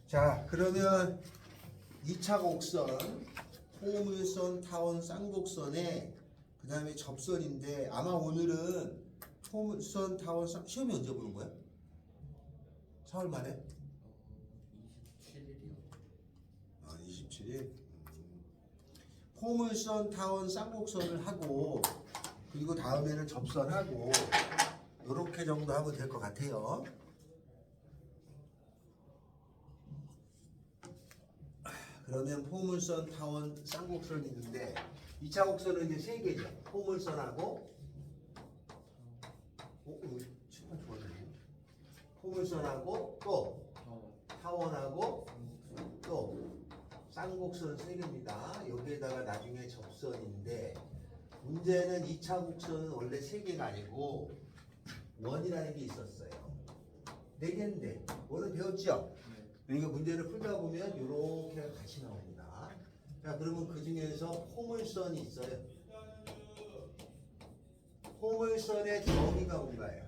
자, 그러면 2차 곡선, 포물선, 타원, 쌍곡선에 그 다음에 접선인데 아마 오늘은 포물선, 타원, 시험이 언제 보는 거야? 4월 말에? 27일이요. 아, 27일? 포물선, 타원, 쌍곡선을 하고 그리고 다음에는 접선하고 요렇게 정도 하면 될 것 같아요. 그러면 포물선, 타원, 쌍곡선이 있는데 2차 곡선은 이제 3개죠. 포물선하고 칠판 좋아졌네. 포물선하고 또 타원하고 또 쌍곡선 3개입니다. 여기에다가 나중에 접선인데 문제는 2차 곡선은 원래 3개가 아니고 원이라는 게 있었어요. 4개인데 원은 배웠죠? 그러니까 문제를 풀다 보면 이렇게 같이 나옵니다. 자, 그러면 그 중에서 포물선이 있어요. 포물선의 정의가 뭔가요?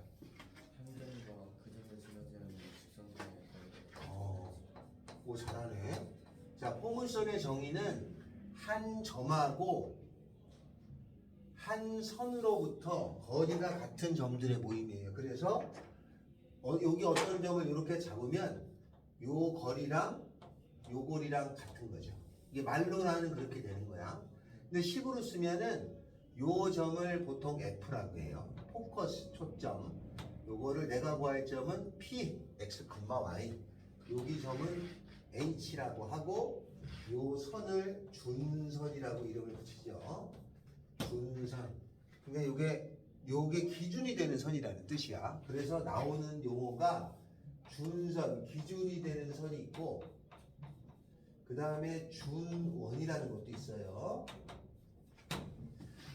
현장과 그림을 지나지는 직선상의 오, 잘하네. 자, 포물선의 정의는 한 점하고 한 선으로부터 거리가 같은 점들의 모임이에요. 그래서 여기 어떤 점을 이렇게 잡으면 요 거리랑 요 거리랑 같은 거죠. 이게 말로는 그렇게 되는 거야. 근데 식으로 쓰면은 요 점을 보통 F라고 해요. 포커스, 초점. 요거를 내가 구할 점은 P, X, Y. 여기 점은 H라고 하고 요 선을 준선이라고 이름을 붙이죠. 준선. 그러니까 요게 기준이 되는 선이라는 뜻이야. 그래서 나오는 용어가 준선, 기준이 되는 선이 있고 그 다음에 준원이라는 것도 있어요.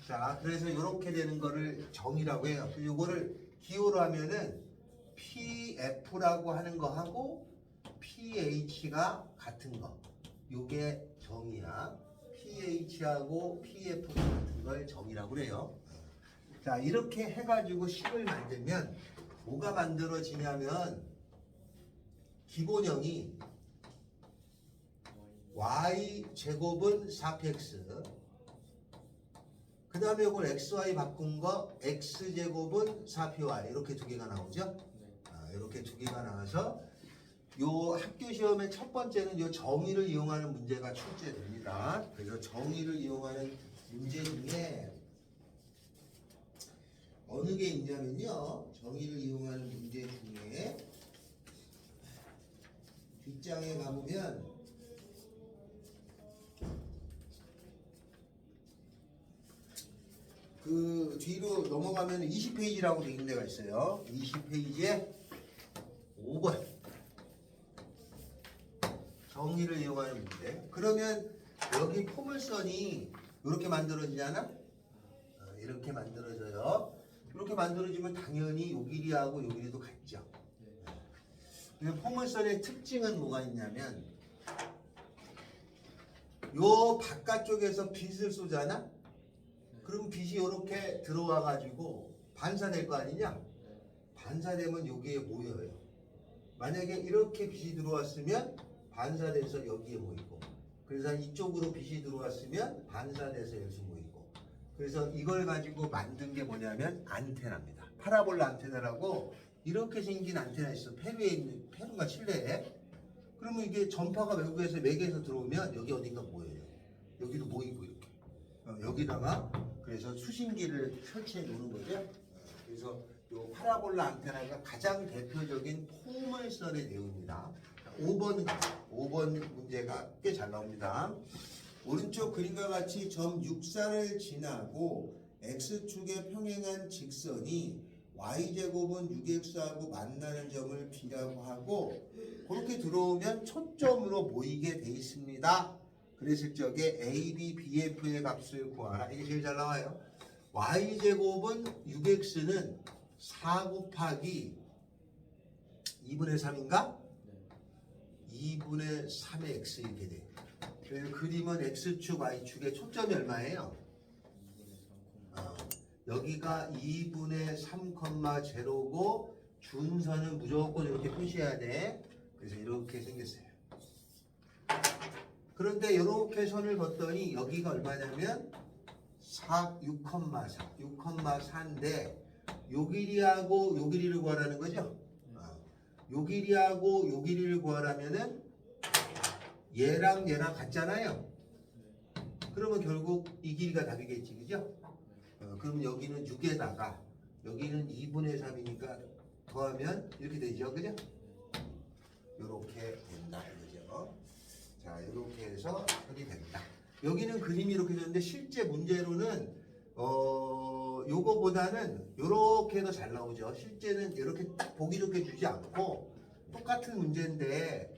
자, 그래서 이렇게 되는 거를 정이라고 해요. 요거를 기호로 하면은 PF라고 하는 거 하고 PH가 같은 거. 요게 정이야. PH하고 PF가 같은 걸 정이라고 그래요. 자, 이렇게 해가지고 식을 만들면 뭐가 만들어지냐면 기본형이 y제곱은 4px 그 다음에 이걸 xy 바꾼 거 x제곱은 4py 이렇게 두 개가 나오죠? 이렇게 두 개가 나와서 요 학교 시험의 첫 번째는 요 정의를 이용하는 문제가 출제됩니다. 그래서 정의를 이용하는 문제 중에 어느 게 있냐면요. 정의를 이용하는 문제 중에 뒷장에 가보면 그 뒤로 넘어가면 20페이지라고 되어 있는 데가 있어요. 20페이지에 5번 정의를 이용하는 문제. 그러면 여기 포물선이 이렇게 만들어지잖아? 이렇게 만들어져요. 이렇게 만들어지면 당연히 요 길이하고 요 길이도 같죠. 포물선의 특징은 뭐가 있냐면 요 바깥쪽에서 빛을 쏘잖아? 그럼 빛이 이렇게 들어와 가지고 반사될 거 아니냐? 반사되면 여기에 모여요. 만약에 이렇게 빛이 들어왔으면 반사돼서 여기에 모이고 그래서 이쪽으로 빛이 들어왔으면 반사돼서 여기서 모이고 그래서 이걸 가지고 만든 게 뭐냐면 안테나입니다. 파라볼라 안테나라고 이렇게 생긴 안테나 있어. 페루에 있는 페루가 칠레에. 그러면 이게 전파가 외국에서 매개에서 들어오면 여기 어딘가 모여요. 여기도 모이고 이렇게. 여기다가 그래서 수신기를 설치해 놓는 거죠. 그래서 요 파라볼라 안테나가 가장 대표적인 포물선의 내용입니다. 5번 문제가 꽤 잘 나옵니다. 오른쪽 그림과 같이 점 64를 지나고 X축에 평행한 직선이 Y제곱은 6X하고 만나는 점을 B라고 하고 그렇게 들어오면 초점으로 모이게 돼 있습니다. 그랬을 적에 A, B, BF의 값을 구하라. 이게 제일 잘 나와요. Y제곱은 6X는 4 곱하기 2분의 3인가? 2분의 3의 X 이렇게 돼. 그래서 그림은 X축, Y축의 초점이 얼마예요? 여기가 2분의 3,0고 준선은 무조건 이렇게 표시해야 돼. 그래서 이렇게 생겼어요. 그런데 이렇게 선을 걷더니 여기가 얼마냐면 6,4 6,4인데 요 길이하고 요 길이를 구하라는 거죠. 요 길이하고 요 길이를 구하라면은 얘랑 얘랑 같잖아요. 그러면 결국 이 길이가 답이겠지, 그죠? 그럼 여기는 6에다가 여기는 2분의 3이니까 더하면 이렇게 되죠, 그죠? 이렇게 된다, 그죠? 자, 이렇게 해서 해이 된다. 여기는 그림이 이렇게 줬는데 실제 문제로는 요거보다는 요렇게 더 잘 나오죠. 실제는 이렇게 딱 보기 좋게 주지 않고 똑같은 문제인데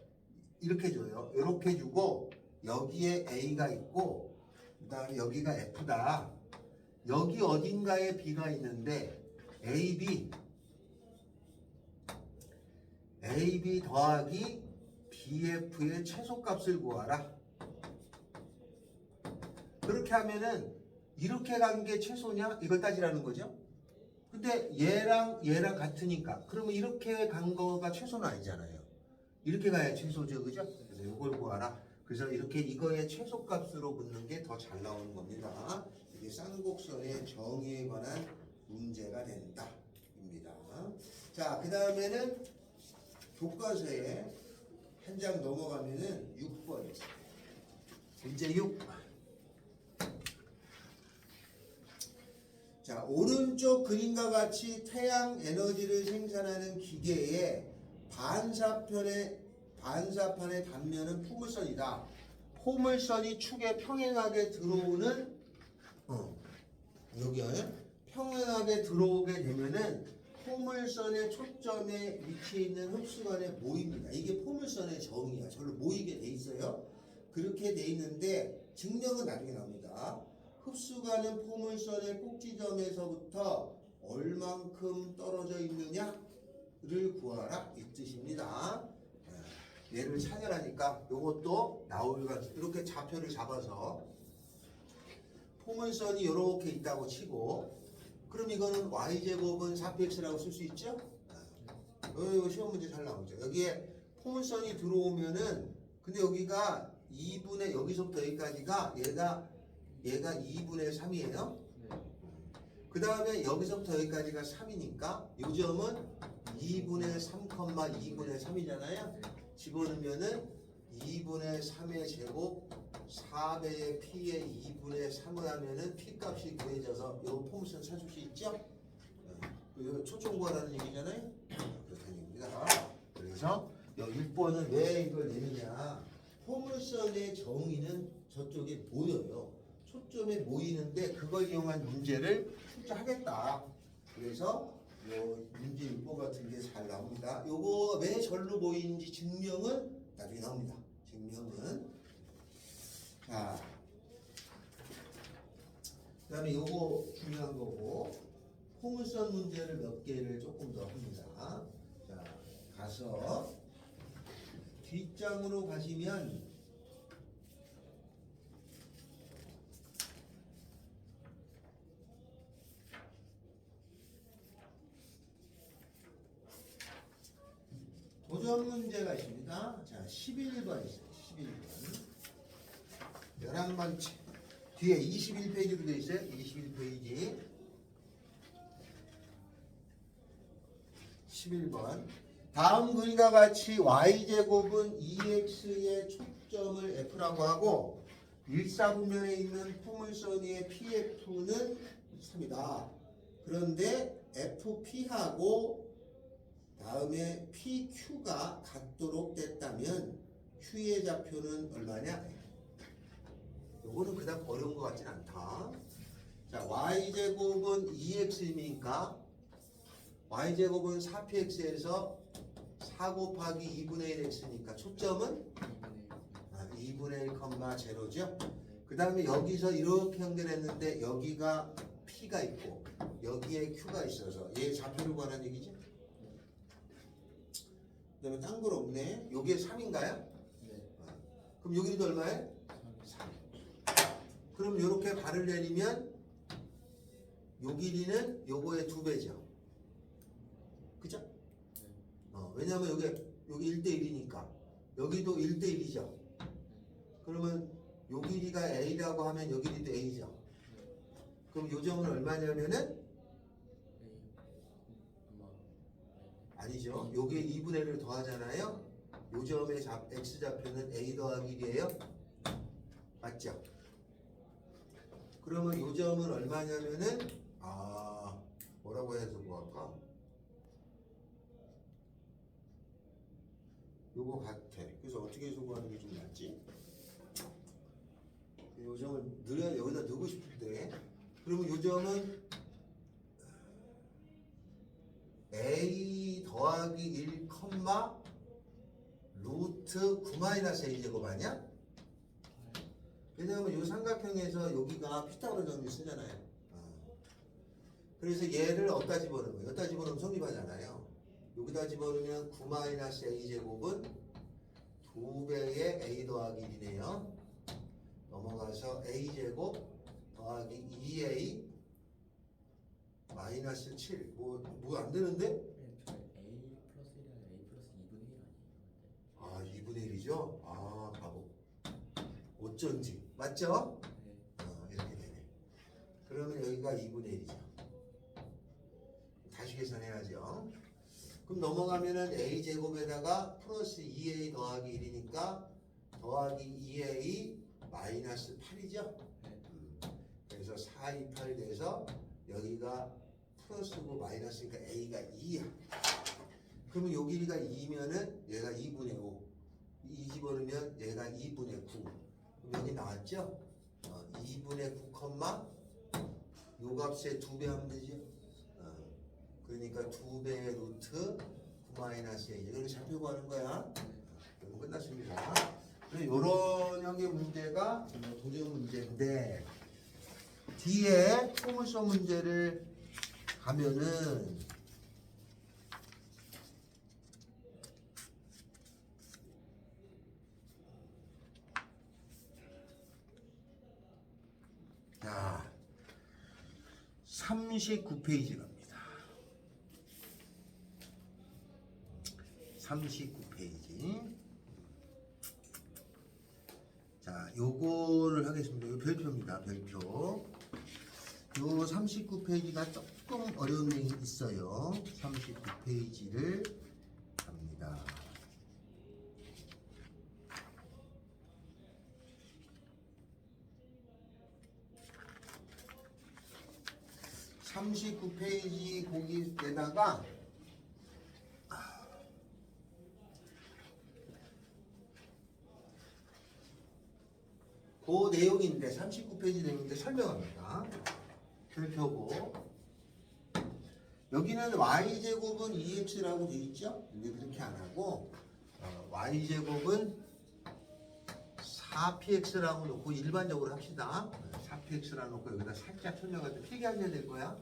이렇게 줘요. 이렇게 주고 여기에 A가 있고 그 다음에 여기가 F다. 여기 어딘가에 B가 있는데 AB 더하기 BF의 최소값을 구하라. 그렇게 하면은 이렇게 간 게 최소냐? 이걸 따지라는 거죠. 근데 얘랑 같으니까 그러면 이렇게 간 거가 최소는 아니잖아요. 이렇게 가야 최소죠, 그죠? 그래서 이걸 구하라. 그래서 이렇게 이거의 최소값으로 붙는 게 더 잘 나오는 겁니다. 이게 쌍곡선의 정의에 관한 문제가 된다 입니다. 자, 그 다음에는 교과서에 한 장 넘어가면은 6번 문제 6. 자, 오른쪽 그림과 같이 태양 에너지를 생산하는 기계의 반사판의 단면은 포물선이다. 포물선이 축에 평행하게 들어오는 여기요. 평행하게 들어오게 되면은 포물선의 초점에 위치해 있는 흡수관에 모입니다. 이게 포물선의 정의야. 절로 모이게 돼 있어요. 그렇게 돼 있는데 증명은 나중에 나옵니다. 흡수관은 포물선의 꼭지점에서부터 얼만큼 떨어져 있느냐를 구하라 이 뜻입니다. 얘를 찾으라니까 요것도 나올 것 이렇게 좌표를 잡아서 포물선이 이렇게 있다고 치고 그럼 이거는 y제곱은 4px라고 쓸 수 있죠? 이거 시험 문제 잘 나오죠. 여기에 포물선이 들어오면은 근데 여기가 2분의 여기서부터 여기까지가 얘가 2분의 3이에요. 그 다음에 여기서부터 여기까지가 3이니까 이 점은 2분의 3, 2분의 3이잖아요. 집어넣으면은 2분의 3의 제곱 4배의 p의 2분의 3을 하면은 p 값이 구해져서 이 포물선 찾을 수 있죠? 이거 초점 구하라는 얘기잖아요. 그렇다는 얘기입니다. 그래서 여기 6번은 왜 이걸 내느냐? 포물선의 정의는 저쪽에 보여요. 초점에 모이는데 그걸 이용한 문제를 출제하겠다. 그래서 요 문제 6번 같은 게 잘 나옵니다. 요거 왜 절로 모이는지 증명은 나중에 나옵니다. 증명은 자, 그 다음에 요거 중요한 거고 포물선 문제를 몇 개를 조금 더 합니다. 자, 가서 뒷장으로 가시면 도전 문제가 있습니다. 자, 11번 있어요. 11번. 11번째. 뒤에 21페이지로 되어 있어요. 21페이지. 11번. 다음 그림과 같이 y제곱은 2x의 초점을 f라고 하고 일사분면에 있는 포물선 위의 pf는 3이다. 그런데 fp하고 다음에 PQ가 같도록 됐다면 Q의 좌표는 얼마냐? 요거는 그닥 어려운 것 같진 않다. 자, Y제곱은 2X이니까 Y제곱은 4PX에서 4 곱하기 2분의 1X니까 초점은 2분의 1, 0죠. 그 다음에 여기서 이렇게 연결했는데 여기가 P가 있고 여기에 Q가 있어서 얘 좌표를 구하라는 얘기죠. 그 다음에 딴 건 없네. 여기에 3인가요? 네. 그럼 여기도 얼마에? 3. 그럼 이렇게 발을 내리면 요 길이는 요거의 2배죠. 그죠? 왜냐면 여기 1대1이니까 여기도 1대1이죠. 그러면 요 길이가 A라고 하면 요 길이도 A죠. 네. 그럼 요 점은 얼마냐면은 A 엄마 아니죠. 요게 2분의 1을 더하잖아요. 요 점의 X좌표는 A 더하기 1이에요. 맞죠? 그러면 요 점은 얼마냐면은 뭐라고 해서 구할까? 요거 같아. 그래서 어떻게 해서 구하는 게 좀 낫지? 요 점을 여기다 넣고 싶은데 그러면 요 점은 A 더하기 1, 루트 9-A제곱 아니야? 왜냐하면 이 삼각형에서 여기가 피타고라 정리 쓰잖아요. 그래서 얘를 어디다 집어넣는 거예요? 여기다 집어넣으면 성립하잖아요. 여기다 집어넣으면 9-A제곱은 2배의 A 더하기 1이네요. 넘어가서 A제곱 더하기 2A 마이너스 7. 뭐 안 되는데? 네, 저 A 플러스 1이 아니라 A 플러스 2분의 1 아니에요? 2분의 1이죠? 바보. 어쩐지. 맞죠? 네. 이렇게 되네. 그러면 여기가 2분의 1이죠. 다시 계산해야죠. 그럼 넘어가면은 A제곱에다가 플러스 2A 더하기 1이니까 더하기 2A 마이너스 8이죠? 네. 그래서 4, 2, 8 돼서 여기가 플러스고 마이너스니까 A가 2야. 그러면 요 길이가 2면은 얘가 2분의 5. 2 집어넣으면 얘가 2분의 9. 그럼 여기 나왔죠? 2분의 9, 요 값에 2배 하면 되죠? 그러니까 2배의 루트 9-A. 이렇게 잡혀 구하는 거야. 그러면 끝났습니다. 그리고 요런 형의 문제가 도전 문제인데 뒤에 포물선 문제를 가면은 자 39페이지 갑니다. 39페이지. 자, 요거를 하겠습니다. 요 별표입니다. 별표. 요 39페이지가 조금 어려운 게 있어요. 39페이지를 갑니다. (39페이지) 거기에다가 그 내용인데 39페이지 내용인데 설명합니다. 별표고 여기는 y제곱은 2x라고 되어 있죠? 근데 그렇게 안 하고 y제곱은 4px라고 놓고 일반적으로 합시다. 4px라고 놓고 여기다 살짝 설명할 때 필기하셔야 될 거야.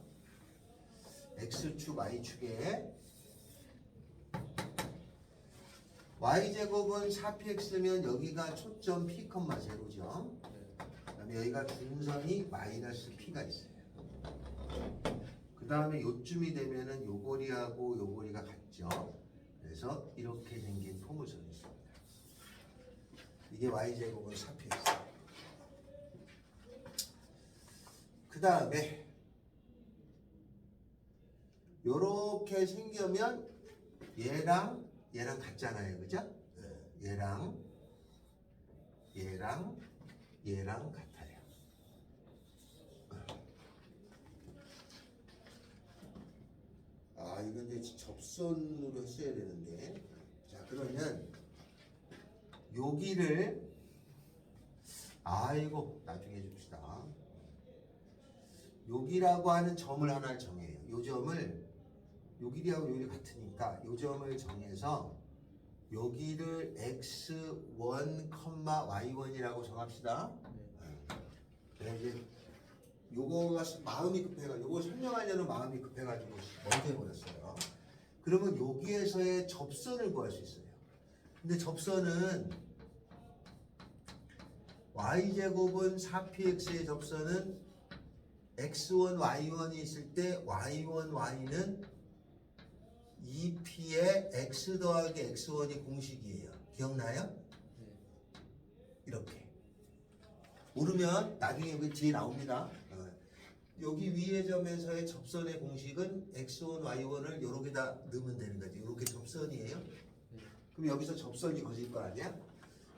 x축, y축에 y제곱은 4px면 여기가 초점 p, 0죠. 그 다음에 여기가 중선이 마이너스 p가 있어요. 그 다음에 요쯤이 되면은 요거리하고 요거리가 같죠. 그래서 이렇게 생긴 포물선이 있습니다. 이게 y제곱은 4px. 그 다음에 요렇게 생기면 얘랑 같잖아요. 그죠? 얘랑 같아요. 이건 이제 접선으로 했어야 되는데. 자, 그러면 여기를 나중에 해줍시다. 여기라고 하는 점을 하나 정해요. 요 점을 요 길이하고 요 길이 같으니까 요 점을 정해서 여기를 x1, y1이라고 정합시다. 네, 이제 요거가 마음이 급해가지고 요거 설명하려는 마음이 급해가지고 먼저 해버렸어요. 그러면 여기에서의 접선을 구할 수 있어요. 근데 접선은 y제곱은 4px의 접선은 x1, y1이 있을 때 y1, y는 2p의 x 더하기 x1이 공식이에요. 기억나요? 네. 이렇게. 모르면 나중에 여기 뒤에 나옵니다. 여기 위의 점에서의 접선의 공식은 x1, y1을 요렇게다 넣으면 되는 거지. 요렇게 접선이에요. 그럼 여기서 접선이 거질 거 아니야?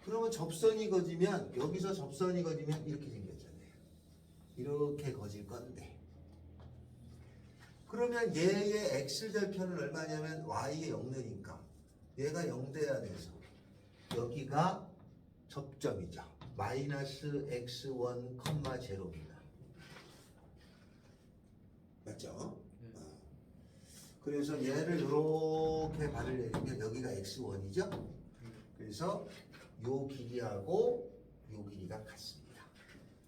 그러면 접선이 거지면 여기서 접선이 거지면 이렇게 생겼잖아요. 이렇게 거질 건데. 그러면 얘의 x절편은 얼마냐면 y에 0내니까 얘가 0 돼야 돼서 여기가 접점이죠. 마이너스 x1, 0입니다. 맞죠? 그래서 얘를 이렇게 발을 내리면 여기가 x1이죠. 그래서 요 길이하고 요 길이가 같습니다.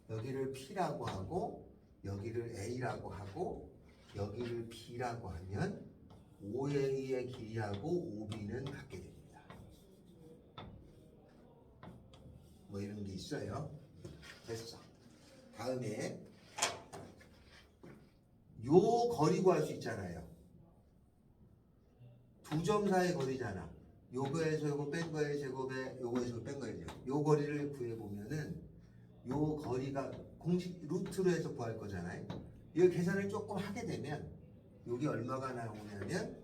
여기를 p라고 하고 여기를 a라고 하고 여기를 b라고 하면 OA의 길이하고 OB는 같게 됩니다. 뭐 이런 게 있어요. 됐어. 다음에 요 거리 구할 수 있잖아요. 두 점 사이의 거리잖아. 요거에서 요거 뺀 거의 제곱에 요거에서 요거 뺀 거의 제곱. 요 거리를 구해보면은 요 거리가 공식 루트로 해서 구할 거잖아요. 이 계산을 조금 하게 되면 여기 얼마가 나오냐면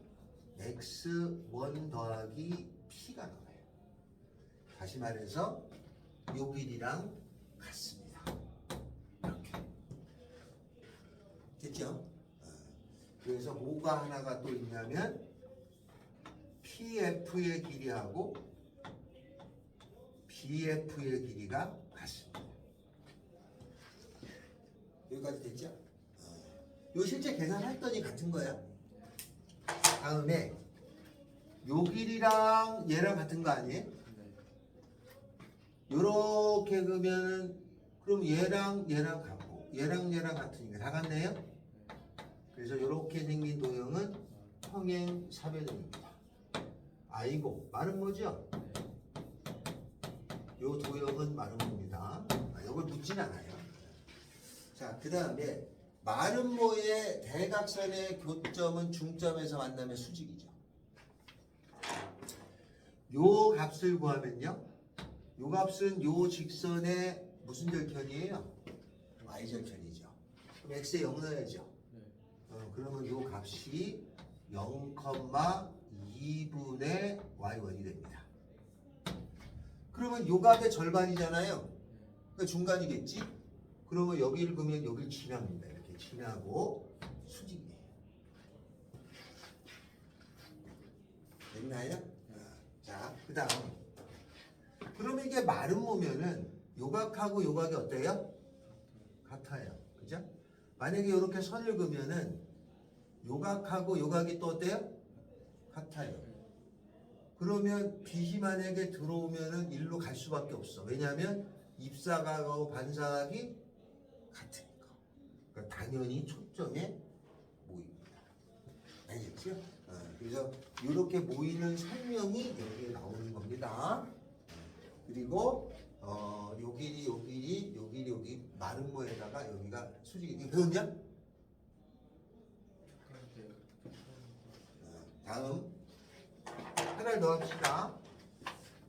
x1 더하기 p가 나와요. 다시 말해서 요 길이랑 같습니다. 이렇게 됐죠? 그래서 뭐가 하나가 또 있냐면 PF의 길이하고 BF의 길이가 같습니다. 여기까지 됐죠? 요 실제 계산했더니 같은 거야. 다음에 요 길이랑 얘랑 같은 거 아니에요? 요렇게 그러면 그럼 얘랑 같고 얘랑 같으니까 다 같네요? 그래서 요렇게 생긴 도형은 평행 사변형입니다. 아이고 마른 거죠? 요 도형은 마른 겁니다. 요걸 묻진 않아요. 자, 그 다음에 마른 모의 대각선의 교점은 중점에서 만나면 수직이죠. 요 값을 구하면요. 요 값은 요 직선의 무슨 절편이에요? y절편이죠. 그럼 x에 0 넣어야죠. 그러면 요 값이 0,2분의 y1이 됩니다. 그러면 요 값의 절반이잖아요. 그러니까 중간이겠지? 그러면 여기를 보면 여기를 지납니다. 이렇게 지나고 수직이에요. 됐나요? 자, 그 다음. 그러면 이게 마른 모면은 요각하고 요각이 어때요? 같아요. 그죠? 만약에 이렇게 선을 그으면은 요각하고 요각이 또 어때요? 같아요. 그러면 빛이 만약에 들어오면은 일로 갈 수밖에 없어. 왜냐하면 입사각하고 반사각이 같으니까. 그러니까 당연히 초점에 모입니다. 알겠죠? 그래서 이렇게 모이는 설명이 여기에 나오는 겁니다. 그리고 요 길이 여기 마른 모에다가 여기가 수직이. 이거 배웠냐? 다음 하나를 더 합시다.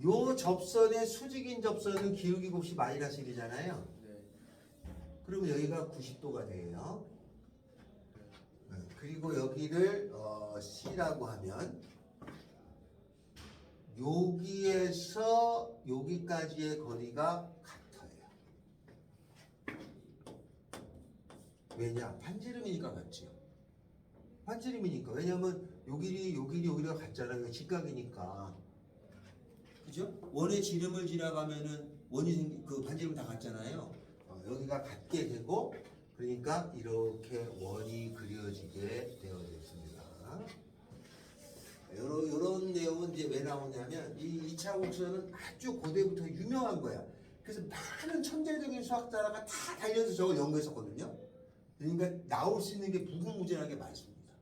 요 접선의 수직인 접선은 기울기 곱이 마이너스 1이잖아요. 그러면 여기가 90도가 돼요. 그리고 여기를 C라고 하면 여기에서 여기까지의 거리가 같아요. 왜냐? 반지름이니까 같죠. 반지름이니까. 왜냐면 요 길이가 같잖아요. 직각이니까. 그죠? 원의 지름을 지나가면은 원이 그 반지름 다 같잖아요. 여기가 같게 되고 그러니까 이렇게 원이 그려지게 되어졌습니다. 요런 내용은 이제 왜 나오냐면 이 2차 곡선은 아주 고대부터 유명한 거야. 그래서 많은 천재적인 수학자가 다 달려서 저걸 연구했었거든요. 그러니까 나올 수 있는 게 무궁무진하게 많습니다.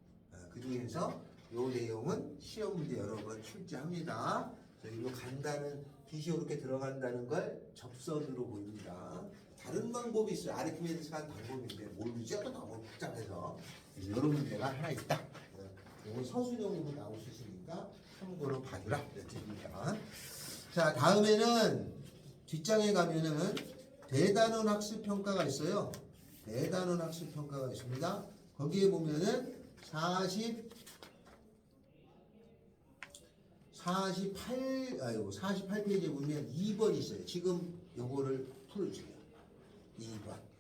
그 중에서 요 내용은 시험 문제 여러 번 출제합니다. 이거 간다는 빛이 이렇게 들어간다는 걸 접선으로 보입니다. 다른 방법이 있어요. 아르키메데스가 한 방법인데 모르죠? 너무 복잡해서. 그래서 이런 문제가 하나 있다. 이건 서술형으로 나올 수 있으니까 참고로 봐주라. 이렇게 됩니다. 자, 다음에는 뒷장에 가면은 대단원 학습 평가가 있어요. 대단원 학습 평가가 있습니다. 거기에 보면은 48페이지에 보면 2번 있어요. 지금 요거를 풀어주세요. 2번.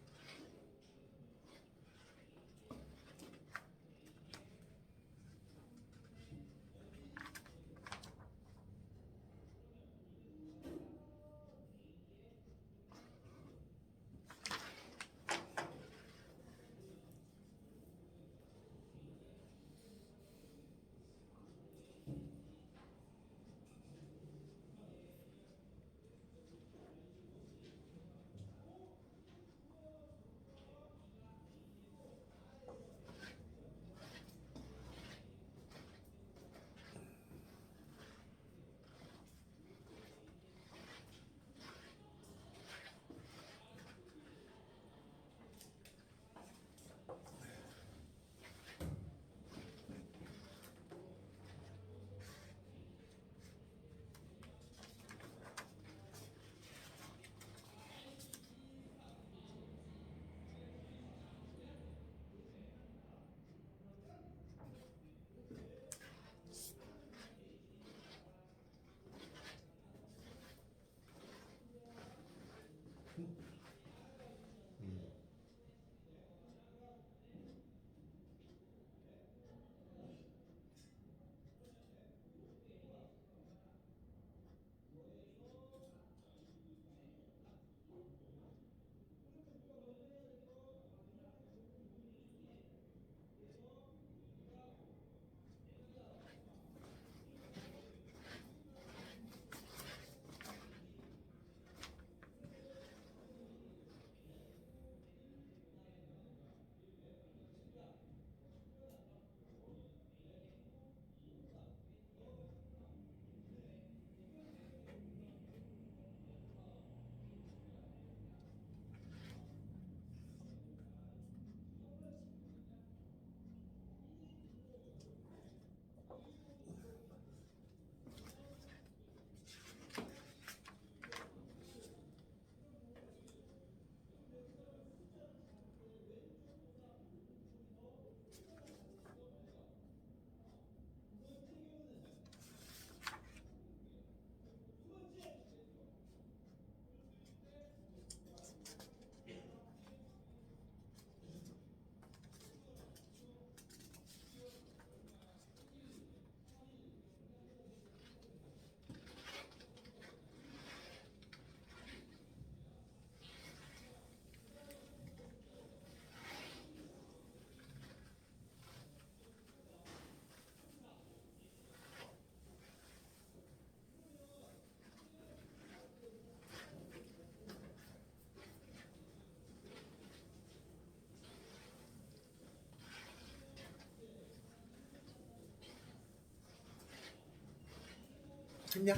했냐?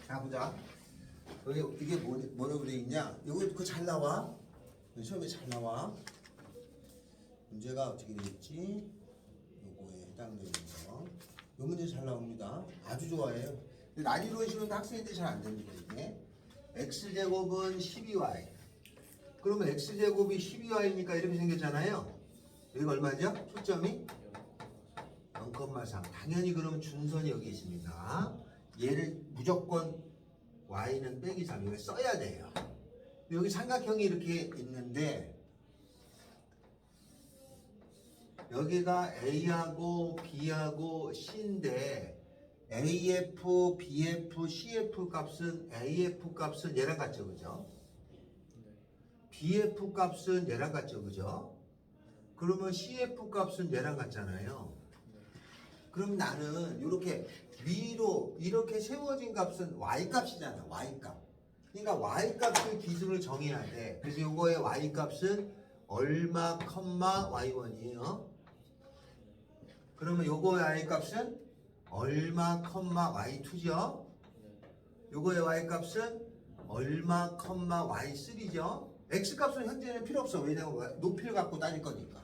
자 보자. 여기 이게 뭐라고 돼 있냐? 이거 그거 잘 나와. 시험에 잘 나와. 문제가 어떻게 돼 있지? 요거에 해당되는 거. 요 문제 잘 나옵니다. 아주 좋아해요. 근데 난이도 시험은 학생인데 잘 안 됩니다 이게. x제곱은 12y. 그러면 x제곱이 12y니까 이렇게 생겼잖아요. 여기가 얼마죠? 초점이 0,3. 당연히 그러면 준선이 여기 있습니다. 얘를 무조건 y는 빼기 3 이걸 써야 돼요. 여기 삼각형이 이렇게 있는데 여기가 A하고 B하고 C인데 AF, BF, CF 값은 AF 값은 얘랑 같죠, 그죠? BF 값은 얘랑 같죠, 그죠? 그러면 CF 값은 얘랑 같잖아요. 그럼 나는 이렇게 위로 이렇게 세워진 값은 y 값이잖아, y 값. 그러니까 y 값을 기준을 정해야 돼. 그래서 요거의 y 값은 얼마, y1이에요. 그러면 요거의 y 값은 얼마, y2죠. 요거의 y 값은 얼마, y3죠. x 값은 현재는 필요 없어. 왜냐면 높이를 갖고 따질 거니까.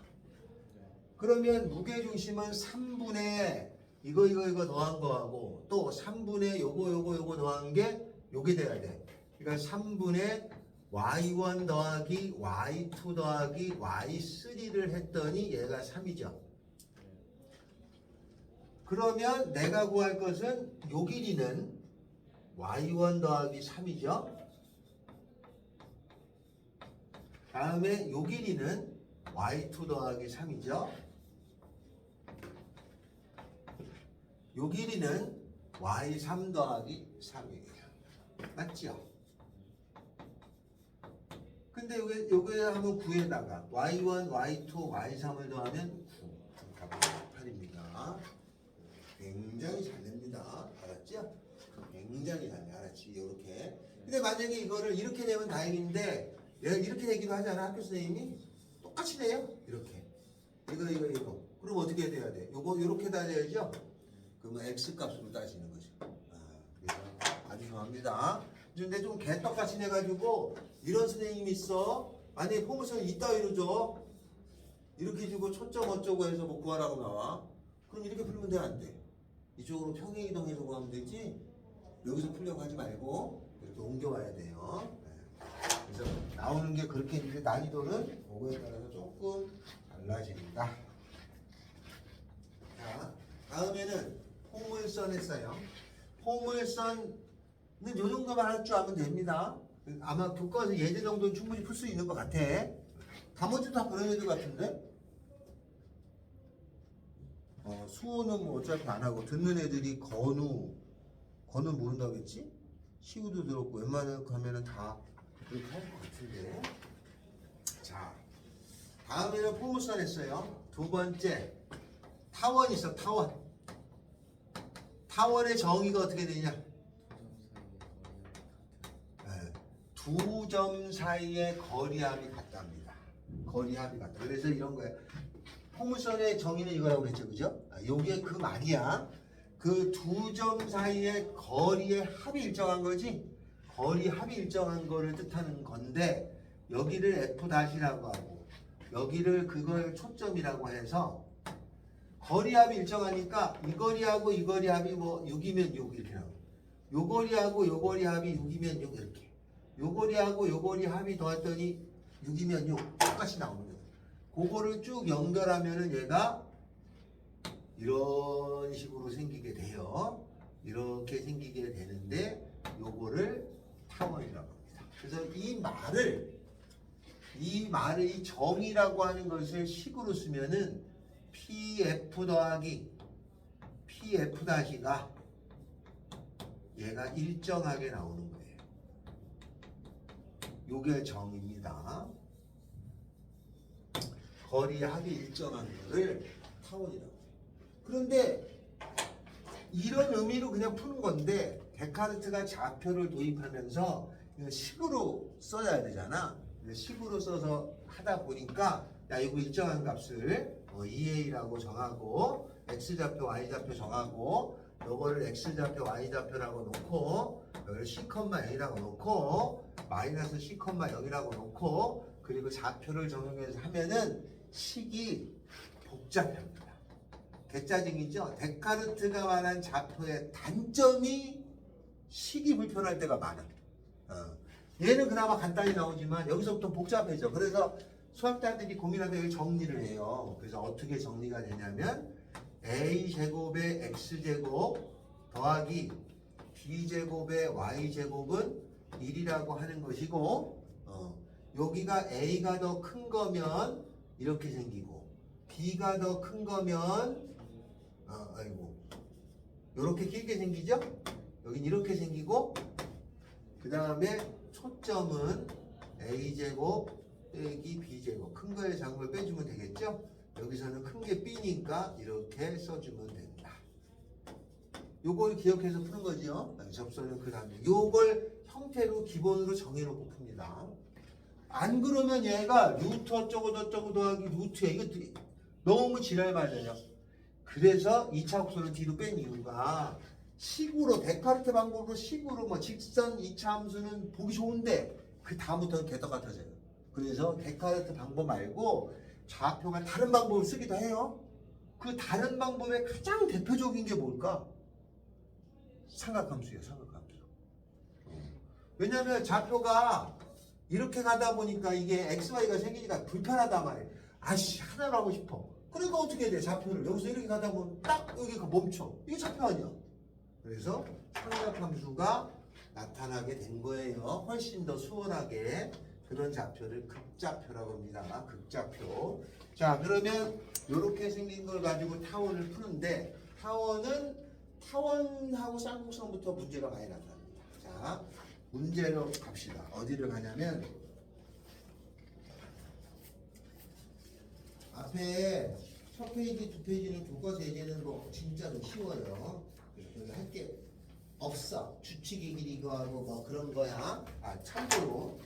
그러면 무게중심은 3분의 이거 더한 거하고 또 3분의 요거 더한 게 요게 돼야 돼. 그러니까 3분의 y1 더하기 y2 더하기 y3를 했더니 얘가 3이죠. 그러면 내가 구할 것은 요 길이는 y1 더하기 3이죠. 다음에 요 길이는 y2 더하기 3이죠. 요 길이는 y3 더하기 3이에요. 맞죠? 근데 요게 하면 9에다가 y1, y2, y3을 더하면 9. 답은 8입니다. 굉장히 잘 냅니다. 알았죠? 굉장히 잘 내. 알았지? 요렇게. 근데 만약에 이거를 이렇게 내면 다행인데 내가 이렇게 내기도 하잖아. 학교 선생님이 똑같이 내요. 이렇게. 이거. 그럼 어떻게 돼야 돼? 요거 요렇게 따져야죠. 그러면 x 값으로 따지는 거죠. 그래서 아주 좋아합니다. 근데 좀 개떡같이 내가지고 이런 선생님이 있어. 만약에 포물선 이따위로 줘. 이렇게 주고 초점 어쩌고 해서 뭐 구하라고 나와. 그럼 이렇게 풀면 돼, 안 돼? 이쪽으로 평행이동해서 구하면 되지. 여기서 풀려고 하지 말고 이렇게 옮겨와야 돼요. 그래서 나오는 게 그렇게 있는데 난이도는 그거에 따라서 조금 달라집니다. 자, 다음에는 포물선 했어요. 포물선은 요 정도만 할 줄 알면 됩니다. 아마 교과서 예제 정도는 충분히 풀 수 있는 것 같아. 나머지도 다 그런 애들 같은데? 수호는 뭐 어차피 안 하고 듣는 애들이 건우 모른다고 했지? 시우도 들었고 웬만하면 가면은 다 그렇게 할 것 같은데. 자, 다음에는 포물선 했어요. 두 번째 타원 있어. 타원의 정의가 어떻게 되냐? 두 점 사이의 거리합이 같답니다. 거리합이 같다. 그래서 이런 거예요. 포물선의 정의는 이거라고 그랬죠, 그죠? 요게 그 말이야. 그 두 점 사이의 거리의 합이 일정한 거지. 거리 합이 일정한 거를 뜻하는 건데 여기를 F'라고 하고 여기를 그걸 초점이라고 해서 거리합이 일정하니까 이 거리하고 이 거리합이 뭐 6이면 6 이렇게 나오고 요 거리하고 요 거리합이 6이면 6 이렇게 요 거리하고 요 거리합이 더했더니 6이면 6 똑같이 나오는 거예요. 그거를 쭉 연결하면은 얘가 이런 식으로 생기게 돼요. 이렇게 생기게 되는데 요거를 타원이라고 합니다. 그래서 이 말을 이 정의라고 하는 것을 식으로 쓰면은 PF 더하기 PF 다시가 얘가 일정하게 나오는 거예요. 요게 정의입니다. 거리 합이 일정한 거를 타원이라고. 그런데 이런 의미로 그냥 푸는 건데 데카르트가 좌표를 도입하면서 이거 식으로 써야 되잖아. 식으로 써서 하다 보니까 야 이거 일정한 값을 EA라고 정하고 X좌표, Y좌표 정하고 요거를 X좌표, Y좌표라고 놓고 여기를 C,A라고 놓고 마이너스 C,0이라고 놓고 그리고 좌표를 적용해서 하면은 식이 복잡합니다. 개짜증이죠. 데카르트가 말한 좌표의 단점이 식이 불편할 때가 많아. 얘는 그나마 간단히 나오지만 여기서부터 복잡해져. 그래서 수학자들이 고민하다 여기 정리를 해요. 그래서 어떻게 정리가 되냐면 a제곱의 x제곱 더하기 b제곱의 y제곱은 1이라고 하는 것이고 여기가 a가 더 큰 거면 이렇게 생기고 b가 더 큰 거면 이렇게 길게 생기죠? 여긴 이렇게 생기고 그 다음에 초점은 a제곱 빼기 b제곱 큰 거에 작은 걸 빼주면 되겠죠? 여기서는 큰 게 b니까 이렇게 써주면 됩니다. 요걸 기억해서 푸는 거죠. 접선은 그 다음에 요걸 형태로 기본으로 정해놓고 풉니다. 안 그러면 얘가 루트 어쩌고 저쩌고 더하기 루트에 이것들이 너무 지랄 맞아요. 그래서 2차 곡선을 뒤로 뺀 이유가 식으로 데카르트 방법으로 식으로 뭐 직선 2차 함수는 보기 좋은데 그 다음부터는 개떡 같아져요. 그래서 데카르트 방법 말고 좌표가 다른 방법을 쓰기도 해요. 그 다른 방법의 가장 대표적인 게 뭘까? 삼각함수예요, 삼각함수. 왜냐면 좌표가 이렇게 가다 보니까 이게 XY가 생기니까 불편하단 말이에요. 아씨, 하나로 하고 싶어. 그러니까 어떻게 해야 돼? 좌표를. 여기서 이렇게 가다 보면 딱 여기 멈춰. 이게 좌표 아니야. 그래서 삼각함수가 나타나게 된 거예요. 훨씬 더 수월하게. 그런 좌표를 극좌표라고 합니다. 극좌표. 자, 그러면 이렇게 생긴 걸 가지고 타원을 푸는데 타원은 타원하고 쌍곡선부터 문제가 많이 나타납니다. 자, 문제로 갑시다. 어디를 가냐면 앞에 첫 페이지, 두 페이지는 교과서 예제는 뭐 진짜 좀 쉬워요. 여기 할 게 없어. 주칙의 길이 이거하고 뭐 그런 거야. 아, 참고로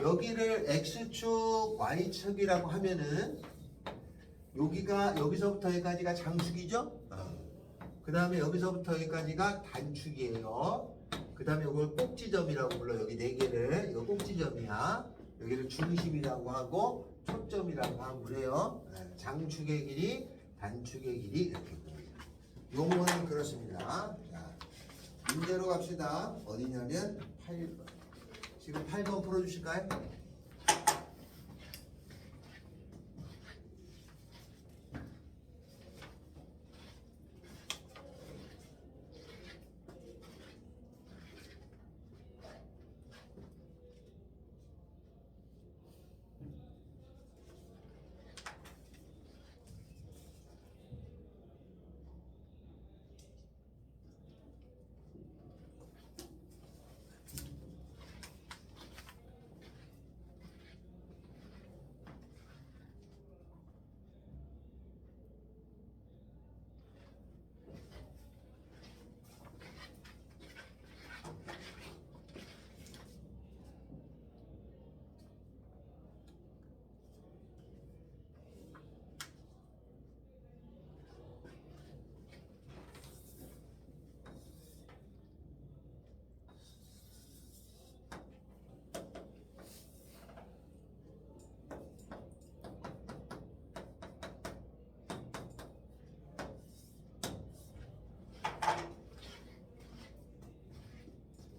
여기를 x축, y축이라고 하면은 여기가 여기서부터 여기까지가 장축이죠? 그 다음에 여기서부터 여기까지가 단축이에요. 그 다음에 이걸 꼭지점이라고 불러. 여기 네 개를. 이거 꼭지점이야. 여기를 중심이라고 하고 초점이라고 하고 그래요. 장축의 길이, 단축의 길이 이렇게 보입니다. 용어는 그렇습니다. 자, 문제로 갑시다. 어디냐면 8번. 지금 8번 풀어주실까요?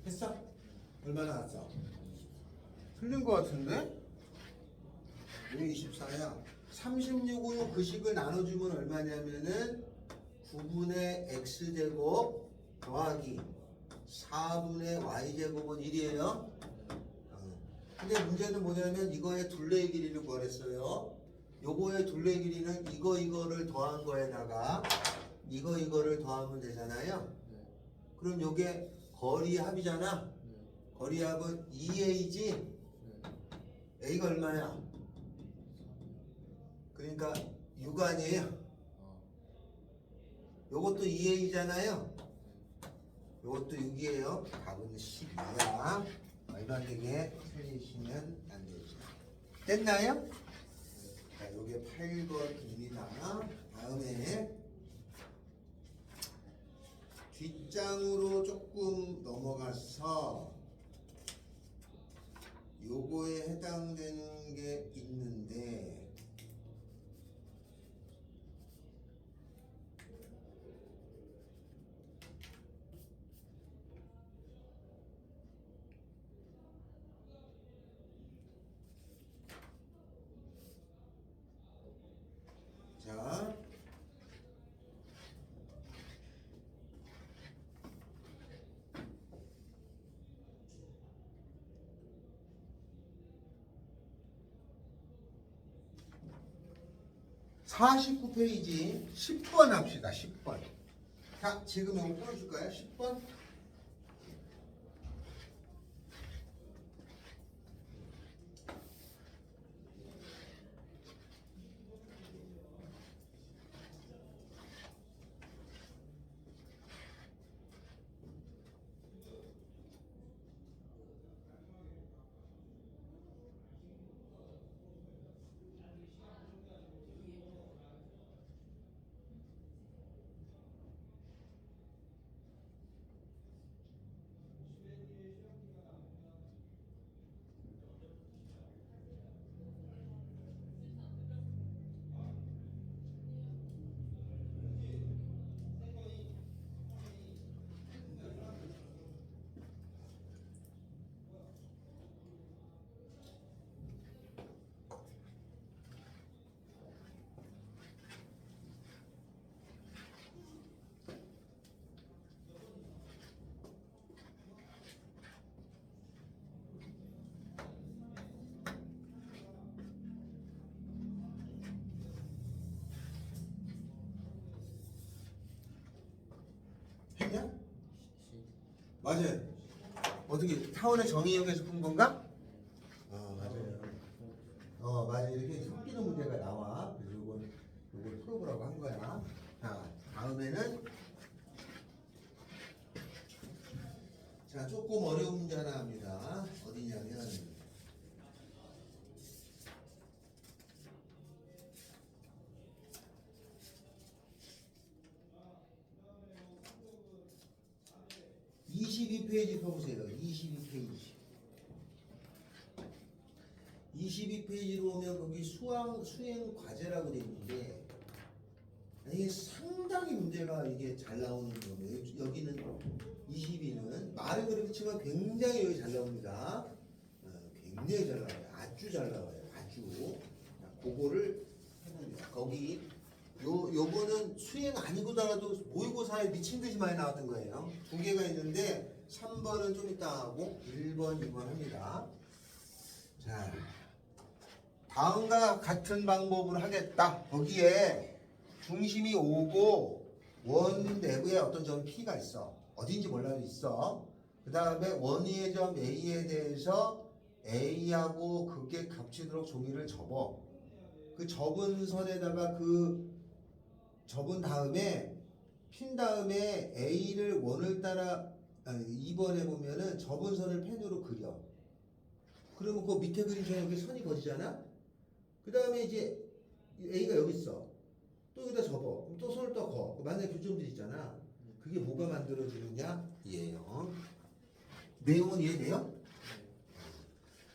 했어? 얼마나 났어? 틀린 거 같은데? 왜 24야? 36으로 그 식을 나눠주면 얼마냐면은 9분의 x제곱 더하기 4분의 y제곱은 1이에요. 근데 문제는 뭐냐면 이거의 둘레의 길이를 구하랬어요. 요거의 둘레의 길이는 이거를 더한 거에다가 이거를 더하면 되잖아요. 그럼 요게 거리 합이잖아. 거리 합은 2a지. a가 얼마야? 그러니까 6 아니에요. 요것도 2a잖아요. 요것도 6이에요. 답은 10이야. 말반되게 틀리시면 안 되죠. 됐나요? 자, 요게 8번입니다. 다음에 뒷장으로 조금 넘어가서 요거에 해당되는 게 있는데 자, (49) 페이지 10번 합시다. 10번. 자, 지금 이거 풀어줄까요? 10번. 맞아요. 어떻게 타원의 정의역에서 푼 건가? 맞아요. 맞아요. 이렇게 섞이는 문제가 나와. 그래서 이걸 풀어보라고 한 거야. 자, 다음에는 자, 조금 어려운 문제 하나 합니다. 어디냐면 22페이지 펴보세요. 22페이지. 22페이지로 오면 거기 수행 과제라고 돼 있는데 이게 상당히 문제가 이게 잘 나오는 거예요. 여기는 22는 말은 그렇게 치면 굉장히 여기 잘 나옵니다. 굉장히 잘 나와요. 아주 잘 나와요. 아주. 자, 그거를 해봅니다. 거기 요거는 수행 아니고더라도 모의고사에 미친 듯이 많이 나왔던 거예요. 두 개가 있는데 3번은 좀 이따 하고 1번, 2번 합니다. 자, 다음과 같은 방법으로 하겠다. 거기에 중심이 오고 원 내부에 어떤 점 P가 있어. 어딘지 몰라도 있어. 그 다음에 원위의 점 A에 대해서 A하고 그게 겹치도록 종이를 접어. 그 접은 선에다가 접은 다음에 핀 다음에 A를 원을 따라 2번에 보면은 접은 선을 펜으로 그려. 그러면 그 밑에 그림처럼 여기 선이 거지잖아. 그 다음에 이제 A가 여기 있어. 또 여기다 접어. 그럼 또 손을 또 거. 만약에 교점들 있잖아. 그게 뭐가 만들어지느냐? 이에요. 내용은 이해돼요?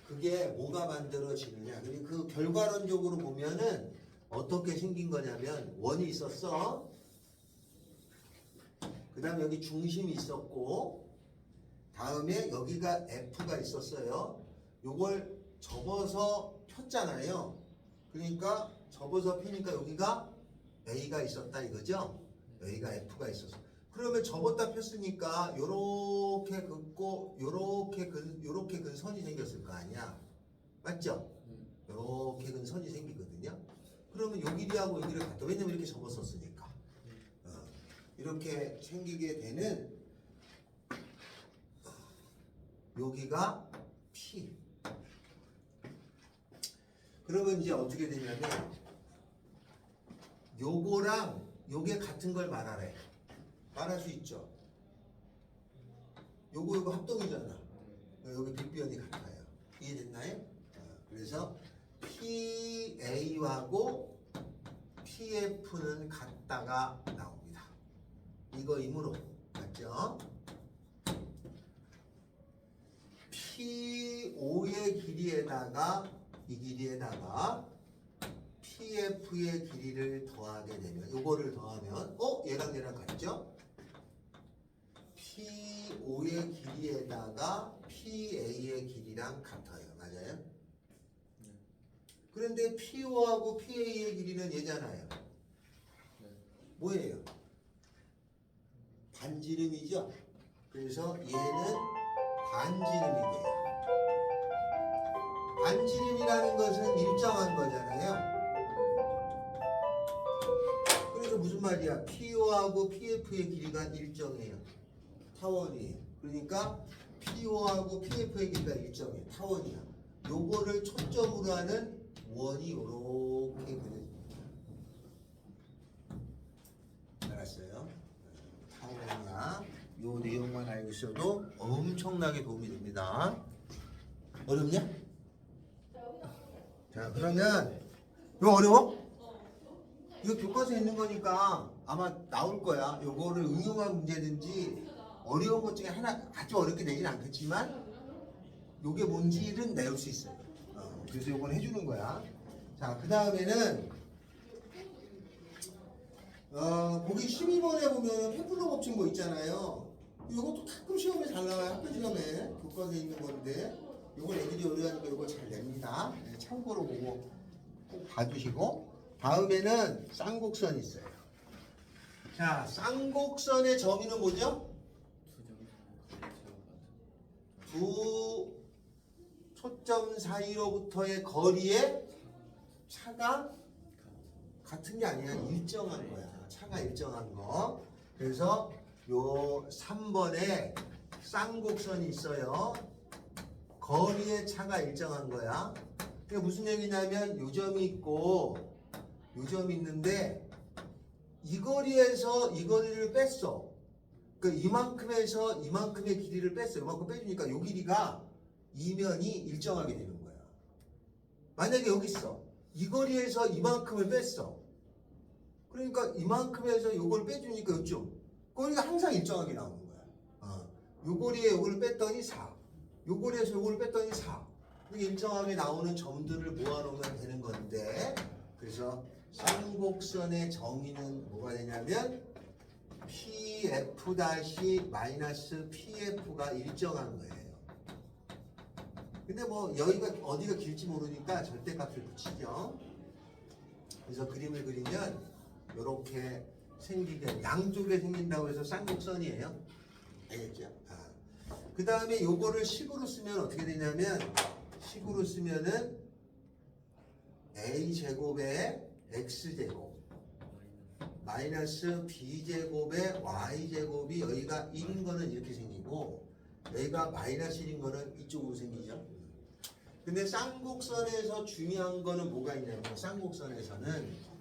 그게 뭐가 만들어지느냐? 그리고 그 결과론적으로 보면은 어떻게 생긴 거냐면 원이 있었어. 그 다음에 여기 중심이 있었고 다음에 여기가 F가 있었어요. 요걸 접어서 폈잖아요. 그러니까 접어서 펴니까 여기가 A가 있었다 이거죠. 여기가 F가 있었어. 그러면 접었다 폈으니까 요렇게 긋고 요렇게 근 선이 생겼을 거 아니야. 맞죠? 요렇게 근 선이 생기거든요. 그러면 요 길이하고 요 길이가 같다. 왜냐면 이렇게 접었었으니까. 이렇게 생기게 되는 여기가 P. 그러면 이제 어떻게 되냐면 요거랑 요게 같은 걸 말하래. 말할 수 있죠. 요거 합동이잖아. 여기 빗변이 같아요. 이해됐나요? 그래서 PA하고 PF는 같다가 나옵니다. 이거이므로 맞죠? P5의 길이에다가 이 길이에다가 PF의 길이를 더하게 되면 요거를 더하면 얘랑 같죠? P5의 길이에다가 PA의 길이랑 같아요. 맞아요? 그런데 P5하고 PA의 길이는 얘잖아요. 뭐예요? 반지름이죠? 그래서 얘는 반지름이 돼요. 반지름이라는 것은 일정한 거잖아요. 그래서 무슨 말이야? PO하고 PF의 길이가 일정해요. 타원이에요. 그러니까 PO하고 PF의 길이가 일정해. 타원이야. 요거를 초점으로 하는 원이 요렇게 그려집니다. 알았어요? 타원이야. 요 내용만 알고 있어도 엄청나게 도움이 됩니다. 어렵냐? 자, 그러면 이거 어려워? 이거 교과서에 있는 거니까 아마 나올 거야. 요거를 응용한 문제든지 어려운 것 중에 하나 아주 어렵게 내진 않겠지만 요게 뭔지는 내올 수 있어요. 그래서 요건 해주는 거야. 자, 그 다음에는 거기 12번에 보면 페플러 법칙 뭐 있잖아요. 요것도 가끔 시험에 잘 나와요. 학교 시험에 교과서에 있는 건데 요걸 애들이 어려워하니까 요거 잘 냅니다. 네, 참고로 보고 꼭 봐주시고 다음에는 쌍곡선이 있어요. 자, 쌍곡선의 정의는 뭐죠? 두 초점 사이로부터의 거리의 차가 같은 게 아니라 일정한 거야. 차가 일정한 거. 그래서 요 3번에 쌍곡선이 있어요. 거리의 차가 일정한 거야. 그게 무슨 얘기냐면 요 점이 있고 요 점이 있는데 이 거리에서 이 거리를 뺐어. 그 이만큼에서 이만큼의 길이를 뺐어. 이만큼 빼주니까 요 길이가 이면이 일정하게 되는 거야. 만약에 여기 있어. 이 거리에서 이만큼을 뺐어. 그러니까 이만큼에서 요걸 빼주니까 요쯤 거리가 항상 일정하게 나오는 거야. 요 거리에 요걸 뺐더니 4. 요 거리에서 요걸 뺐더니 4. 이게 일정하게 나오는 점들을 모아놓으면 되는 건데, 그래서 쌍곡선의 정의는 뭐가 되냐면 PF-PF가 일정한 거예요. 근데 뭐 여기가 어디가 길지 모르니까 절대값을 붙이죠. 그래서 그림을 그리면 이렇게 생기게 양쪽에 생긴다고 해서 쌍곡선이에요. 알겠죠? 그 다음에 요거를 식으로 쓰면 어떻게 되냐면 식으로 쓰면은 a제곱에 x제곱 마이너스 b제곱에 y제곱이 여기가 1인 거는 이렇게 생기고 여기가 마이너스 1인 거는 이쪽으로 생기죠. 근데 쌍곡선에서 중요한 거는 뭐가 있냐면 쌍곡선에서는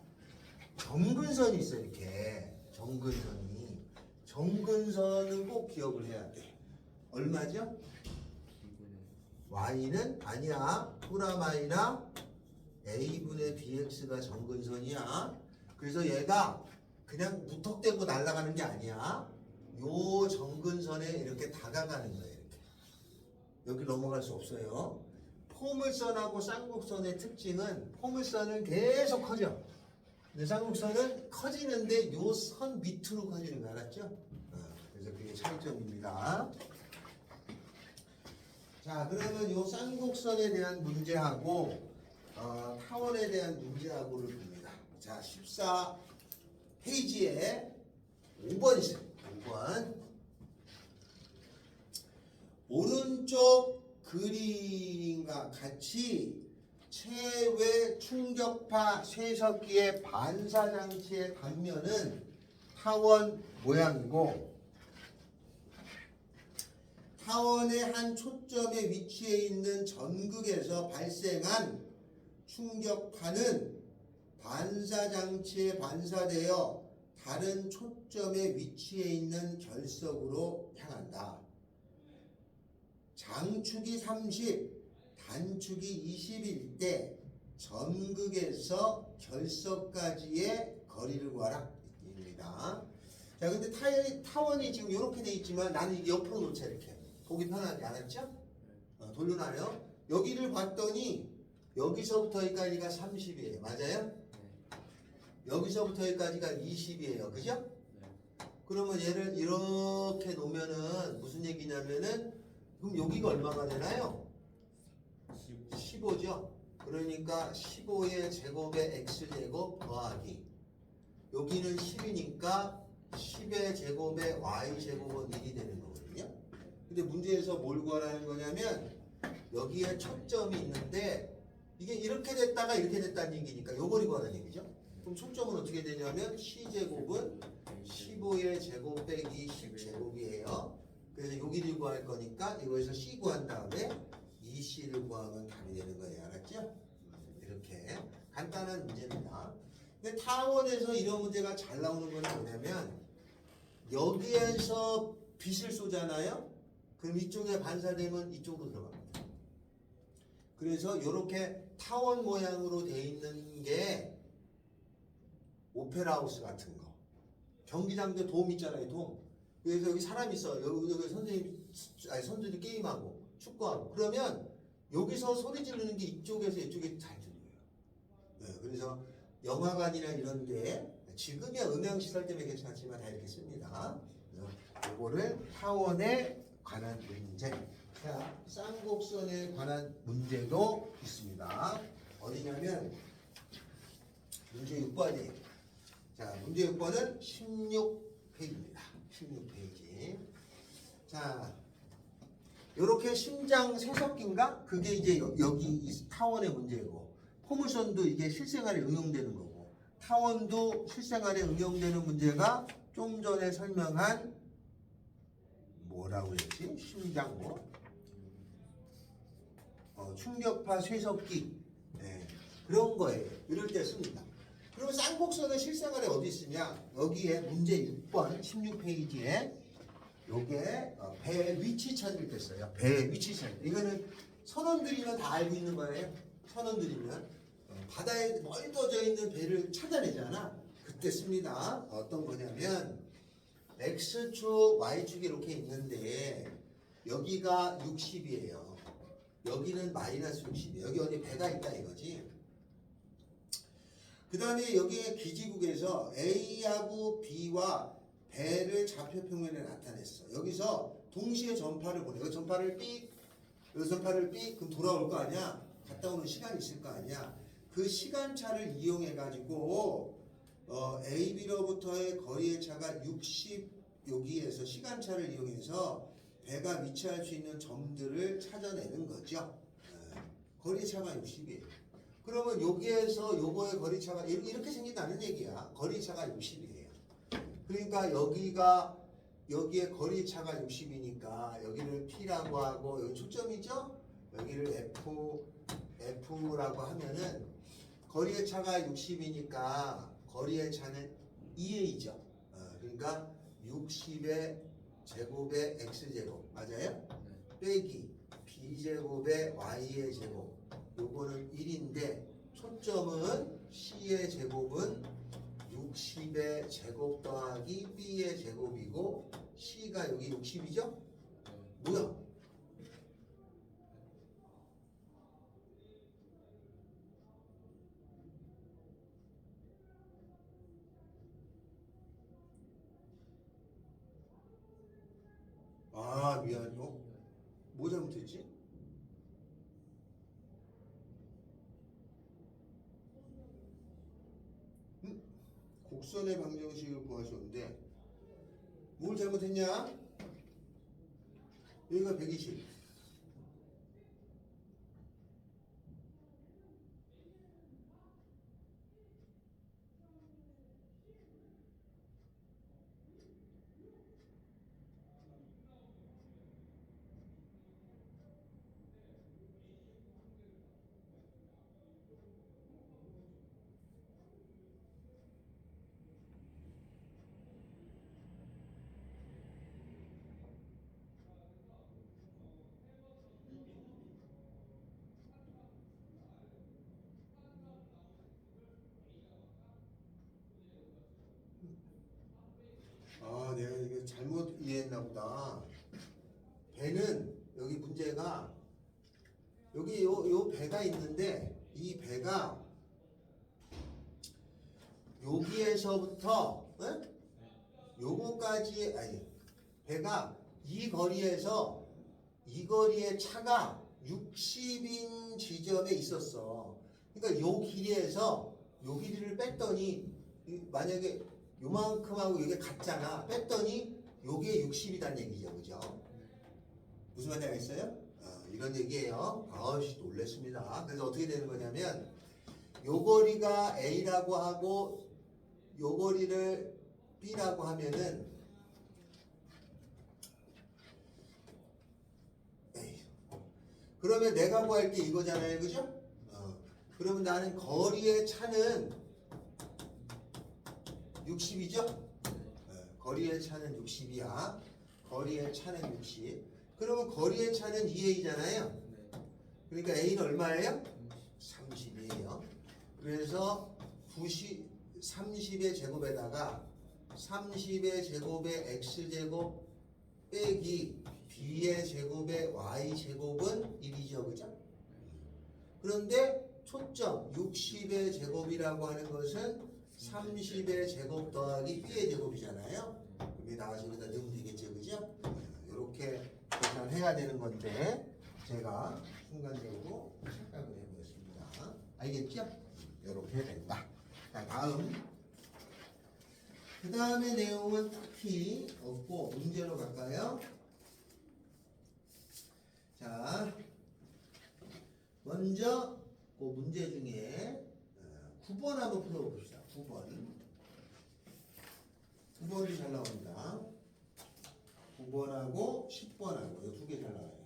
정근선이 있어. 이렇게 정근선은 꼭 기억을 해야 돼. 얼마죠? y는 아니야. 프라마이나 a분의 bx가 정근선이야. 그래서 얘가 그냥 무턱대고 날아가는 게 아니야. 요 정근선에 이렇게 다가가는 거예요. 이렇게. 여기 넘어갈 수 없어요. 포물선하고 쌍곡선의 특징은 포물선은 계속 커져. 근데 쌍곡선은 커지는데 요 선 밑으로 커지는 거 알았죠? 그래서 그게 차이점입니다. 자, 그러면 요 쌍곡선에 대한 문제하고 타원에 대한 문제하고를 봅니다. 자, 14페이지에 5번 있어요. 5번. 오른쪽 그림과 같이 체외 충격파 쇠석기의 반사장치의 단면은 타원 모양이고 타원의 한 초점에 위치해 있는 전극에서 발생한 충격파는 반사장치에 반사되어 다른 초점에 위치해 있는 결석으로 향한다. 장축이 30, 단축이 20일 때 전극에서 결석까지의 거리를 구하라. 입니다. 자, 근데 타원이 지금 이렇게 돼 있지만 나는 이게 옆으로 놓자. 이렇게 보기 편하게. 알았죠? 돌려놔요. 여기를 봤더니 여기서부터 여기까지가 30이에요. 맞아요? 여기서부터 여기까지가 20이에요. 그죠? 그러면 얘를 이렇게 놓으면은 무슨 얘기냐면은 그럼 여기가 얼마가 되나요? 15죠. 그러니까 15의 제곱에 x제곱 더하기 여기는 10이니까 10의 제곱에 y제곱은 1이 되는 거거든요. 근데 문제에서 뭘 구하라는 거냐면 여기에 초점이 있는데 이게 이렇게 됐다가 이렇게 됐다는 얘기니까 요걸 구하라는 얘기죠. 그럼 초점은 어떻게 되냐면 c제곱은 15의 제곱 빼기 10제곱이에요. 그래서 여기를 구할 거니까 이거에서 c 구한 다음에 2c를 구하면 답이 되는 거예요. 알았죠? 이렇게 간단한 문제입니다. 근데 타원에서 이런 문제가 잘 나오는 건 뭐냐면 여기에서 빛을 쏘잖아요. 그럼 이쪽에 반사되면 이쪽으로 들어갑니다. 그래서 이렇게 타원 모양으로 돼 있는 게 오페라 하우스 같은 거. 경기장도 돔 있잖아요. 돔. 그래서 여기 사람 있어. 여기 선수들이 게임하고 축구하고. 그러면 여기서 소리 지르는 게 이쪽에서 이쪽에 잘 들려요. 네, 그래서 영화관이나 이런 데 지금이야 음향시설 때문에 괜찮지만 다 이렇게 씁니다. 그래서 이거를 타원에 관한 문제. 자, 쌍곡선에 관한 문제도 있습니다. 어디냐면 문제 6번이에요. 자, 문제 6번은 16페이지입니다. 16페이지. 자, 요렇게 심장 세석기인가? 그게 이제 여기 타원의 문제고, 포물선도 이게 실생활에 응용되는 거고, 타원도 실생활에 응용되는 문제가 좀 전에 설명한 뭐라고 그랬지? 심장 뭐? 충격파 쇠석기. 네, 그런 거예요. 이럴 때 씁니다. 그러면 쌍곡선은 실생활에 어디 있으냐? 여기에 문제 6번 16페이지에 요게 배 위치 찾을 때 써요. 배 위치 찾을 때. 이거는 선원들이면 다 알고 있는 거예요. 선원들이면 바다에 멀어져 있는 배를 찾아내잖아. 그때 씁니다. 어떤 거냐면 X축, Y축이 이렇게 있는데 여기가 60이에요. 여기는 마이너스 60이에요. 여기 어디 배가 있다 이거지. 그 다음에 여기에 기지국에서 A하고 B와 배를 좌표평면에 나타냈어. 여기서 동시에 전파를 보내. 여기 전파를 삑, 여기 전파를 삑, 그럼 돌아올 거 아니야? 갔다 오는 시간이 있을 거 아니야? 그 시간차를 이용해가지고 A, B로부터의 거리의 차가 60, 여기에서 시간차를 이용해서 배가 위치할 수 있는 점들을 찾아내는 거죠. 거리의 차가 60이에요. 그러면 여기에서 요거의 거리차가 이렇게 생긴다는 얘기야. 거리차가 60이에요. 그러니까 여기에 거리차가 60이니까 여기를 P라고 하고 여기 초점이죠? 여기를 F라고 하면은 거리의 차가 60이니까 거리의 차는 2A죠. 그러니까 60의 제곱의 X제곱 맞아요? 빼기 B제곱의 Y의 제곱 요거는 1인데 초점은 C의 제곱은 60의 제곱 더하기 B의 제곱이고 C가 여기 60이죠? 뭐야? 아 미안. 뭐 잘못했지? 곡선의 방정식을 구하셨는데 뭘 잘못했냐? 여기가 120. 아, 내가 이게 잘못 이해했나 보다. 배는 여기 문제가 여기 요 배가 있는데 이 배가 여기에서부터 요거까지 아니 배가 이 거리에서 이 거리의 차가 60인 지점에 있었어. 그러니까 요 길이에서 요 길이를 뺐더니 만약에 요만큼하고 이게 같잖아. 뺐더니 요게 60이란 얘기죠. 그죠? 무슨 말인지 알겠어요? 이런 얘기예요. 아우씨 놀랬습니다. 그래서 어떻게 되는 거냐면 요 거리가 A라고 하고 요 거리를 B라고 하면은 그러면 내가 구할 게 이거잖아요. 그죠? 그러면 나는 거리의 차는 60이죠? 거리의 차는 60이야. 거리의 차는 60. 그러면 거리의 차는 2A잖아요. 그러니까 A는 얼마예요? 30이에요. 그래서 30의 제곱에다가 30의 제곱의 X제곱 빼기 B의 제곱의 Y제곱은 1이죠. 그죠? 그런데 초점 60의 제곱이라고 하는 것은 30의 제곱 더하기 B의 제곱이잖아요. 여기 나와서 여기다 넣으면 되겠죠. 그죠? 이렇게 계산해야 되는 건데 제가 순간적으로 착각을 해보겠습니다. 알겠죠? 이렇게 된다. 자, 다음. 그 다음에 내용은 딱히 없고 문제로 갈까요? 자, 먼저 그 문제 중에 9번 한번 풀어봅시다. 9번이 잘 나옵니다. 9번 9번하고 10번하고 이 두 개 잘 나와요.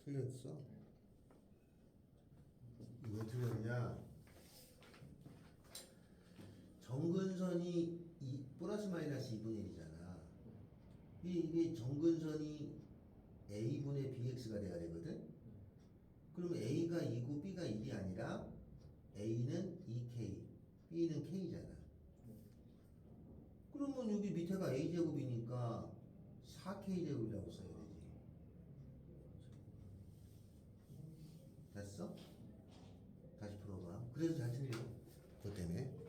틀렸어. 왜 틀렸냐? 정근선이 플러스 마이너스 2분의 1이잖아. 이게 정근선이 a분의 bx가 돼야 되거든. 그러면 a가 2고 b가 1이 아니라 a는 2k, b는 k잖아. 그러면 여기 밑에가 a제곱이니까 4k제곱이라고 써야 되지. 됐어? 다시 풀어봐. 그래서 잘 틀려. 그것 때문에.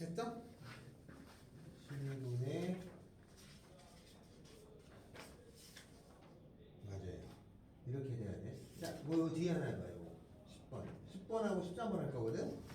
됐죠? 12분의 맞아요. 이렇게 돼야 돼. 자, 뭐 뒤에 하나 해봐요. 10번. 10번하고 13번 할 거거든?